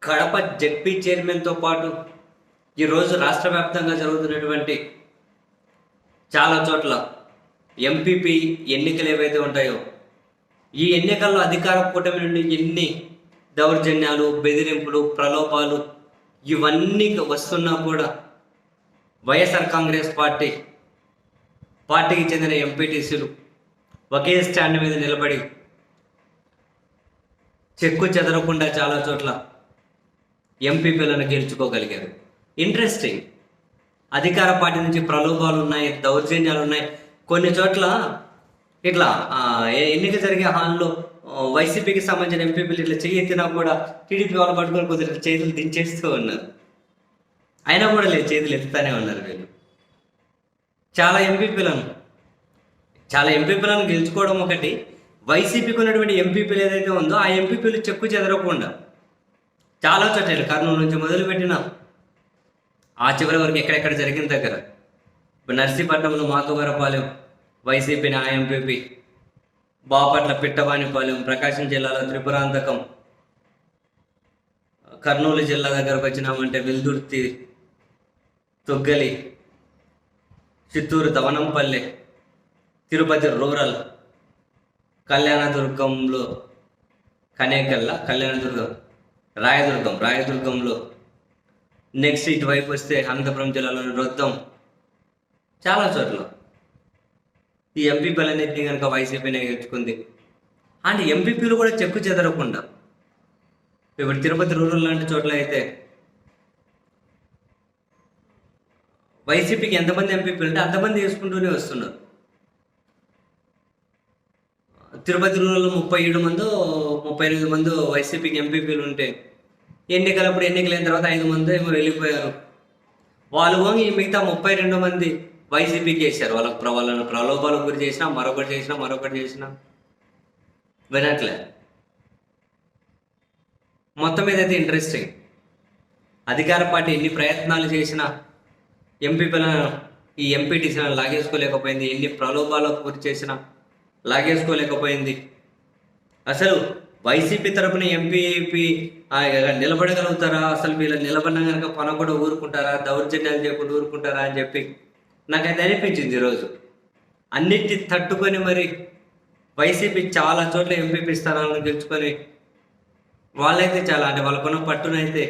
Kadapa ZP చైర్మన్తో పాటు ఈరోజు రాష్ట్ర వ్యాప్తంగా జరుగుతున్నటువంటి చాలా చోట్ల ఎంపీపీ ఎన్నికలు ఏవైతే ఉంటాయో ఈ ఎన్నికల్లో అధికార కూటమి నుండి ఎన్ని దౌర్జన్యాలు, బెదిరింపులు, ప్రలోభాలు ఇవన్నీ వస్తున్నా కూడా వైఎస్ఆర్ కాంగ్రెస్ పార్టీకి చెందిన ఎంపీటీసీలు ఒకే స్టాండ్ మీద నిలబడి చెక్కు చెదరకుండా చాలా చోట్ల ఎంపీపీలను గెలుచుకోగలిగారు. ఇంట్రెస్టింగ్. అధికార పార్టీ నుంచి ప్రలోభాలు ఉన్నాయి, దౌర్జన్యాలు ఉన్నాయి. కొన్ని చోట్ల ఇట్లా ఎన్నిక జరిగే హాల్లో వైసీపీకి సంబంధించిన ఎంపీపీలు ఇట్లా చేయెత్తినా కూడా టీడీపీ వాళ్ళు పట్టుకొని కొద్దిగా చేతులు దించేస్తూ ఉన్నారు. అయినా కూడా లేదు, చేతులు ఎత్తుతానే ఉన్నారు వీళ్ళు. చాలా ఎంపీపీలను గెలుచుకోవడం ఒకటి, వైసీపీకి ఉన్నటువంటి ఎంపీపీలు ఏదైతే ఉందో ఆ ఎంపీపీలు చెక్కు చెదరకుండా చాలా చోట్ల కర్నూలు నుంచి మొదలుపెట్టిన ఆ చివరి వరకు ఎక్కడెక్కడ జరిగిన దగ్గర, ఇప్పుడు నర్సీపట్నంలో మాకవరపాలెం వైసీపీ నా ఎంపీపీ, బాపట్ల పిట్టవానిపాలెం, ప్రకాశం జిల్లాలో త్రిపురాంతకం, కర్నూలు జిల్లా దగ్గరకు వచ్చినామంటే వెల్దుర్తి, తొగ్గలి, చిత్తూరు దవనంపల్లె, తిరుపతి రూరల్, కళ్యాణదుర్గంలో రాయదుర్గంలో నెక్స్ట్ ఇటువైపు వస్తే అనంతపురం జిల్లాలోని రొద్దం, చాలా చోట్ల ఈ ఎంపీపీలన్నింటినీ కనుక వైసీపీనే గెలుచుకుంది. అండ్ ఎంపీపీలు కూడా చెక్కు చెదరకుండా, ఇప్పుడు తిరుపతి రూరల్ లాంటి చోట్ల అయితే వైసీపీకి ఎంతమంది ఎంపీపీలు అంటే అంతమంది వేసుకుంటూనే వస్తున్నారు. తిరుపతి రూరల్లో 38 మంది వైసీపీకి ఎంపీపీలు ఉంటే ఎన్నికలప్పుడు ఎన్నికలైన తర్వాత 5 మంది ఏమో వెళ్ళిపోయారు. వాళ్ళు పోయి మిగతా 32 మంది వైసీపీకి వేశారు. వాళ్ళని ప్రలోభాలకు గురి చేసినా, మరొకటి చేసినా వినట్లే. మొత్తం మీద అయితే ఇంట్రెస్టింగ్. అధికార పార్టీ ఎన్ని ప్రయత్నాలు చేసినా ఎంపీపీలను, ఈ ఎంపీటీసీలను లాగేసుకోలేకపోయింది. ఎన్ని ప్రలోభాలకు గురి చేసినా లాగేసుకోలేకపోయింది. అసలు వైసీపీ తరపున ఎంపీపీ నిలబడగలుగుతారా? అసలు వీళ్ళు నిలబడినా కనుక పన కూడా ఊరుకుంటారా? దౌర్జన్యాలు చేయకుండా ఊరుకుంటారా అని చెప్పి నాకైతే అనిపించింది. ఈరోజు అన్నిటిని తట్టుకొని మరి వైసీపీ చాలా చోట్ల ఎంపీపీ స్థానాలను గెలుచుకొని వాళ్ళైతే చాలా, అంటే వాళ్ళకున్న పట్టునైతే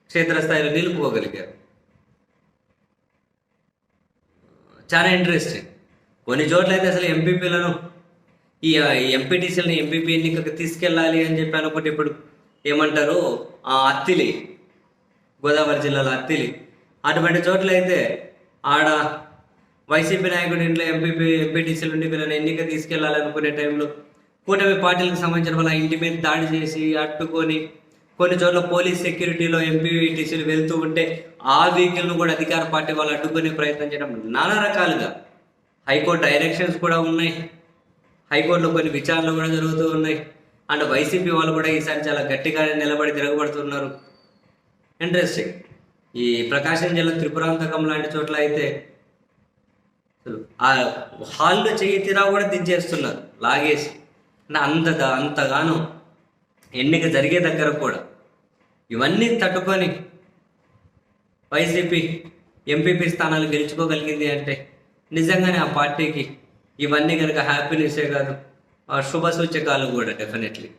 క్షేత్రస్థాయిలో నిలుపుకోగలిగారు. చాలా ఇంట్రెస్టింగ్. కొన్ని చోట్ల అయితే అసలు ఎంపీపీలను, ఈ ఎంపీటీసీలను ఎంపీపీ ఎన్నికకు తీసుకెళ్ళాలి అని చెప్పి అనుకుంటే ఇప్పుడు ఏమంటారు, అత్తిలి, గోదావరి జిల్లాలో అత్తిలి, అటువంటి చోట్ల అయితే ఆడ వైసీపీ నాయకుడి ఇంట్లో ఎంపీటీసీలు ఉండి వీళ్ళని ఎన్నిక తీసుకెళ్లాలనుకునే టైంలో కూటమి పార్టీలకు సంబంధించిన వాళ్ళ ఇంటి మీద దాడి చేసి అడ్డుకొని, కొన్ని చోట్ల పోలీస్ సెక్యూరిటీలో ఎంపీటీసీలు వెళ్తూ ఉంటే ఆ వెహికల్ను కూడా అధికార పార్టీ వాళ్ళు అడ్డుకునే ప్రయత్నం చేయడం, నానా రకాలుగా హైకోర్టు డైరెక్షన్స్ కూడా ఉన్నాయి. హైకోర్టులో కొన్ని విచారణలు కూడా జరుగుతూ ఉన్నాయి. అండ్ వైసీపీ వాళ్ళు కూడా ఈసారి చాలా గట్టిగా నిలబడి తిరగబడుతున్నారు. ఇంట్రెస్టింగ్. ఈ ప్రకాశం జిల్లా త్రిపురాంతకం లాంటి చోట్ల అయితే ఆ హాల్లో చేయి తీరా కూడా దించేస్తున్నారు లాగేసి. అంతగానో ఎన్నిక జరిగే దగ్గర కూడా ఇవన్నీ తట్టుకొని వైసీపీ ఎంపీపీ స్థానాలు గెలుచుకోగలిగింది అంటే నిజంగానే ఆ పార్టీకి ఇవన్నీ కనుక హ్యాపీనెస్సే కాదు, శుభ సూచకాలు కూడా డెఫినెట్లీ.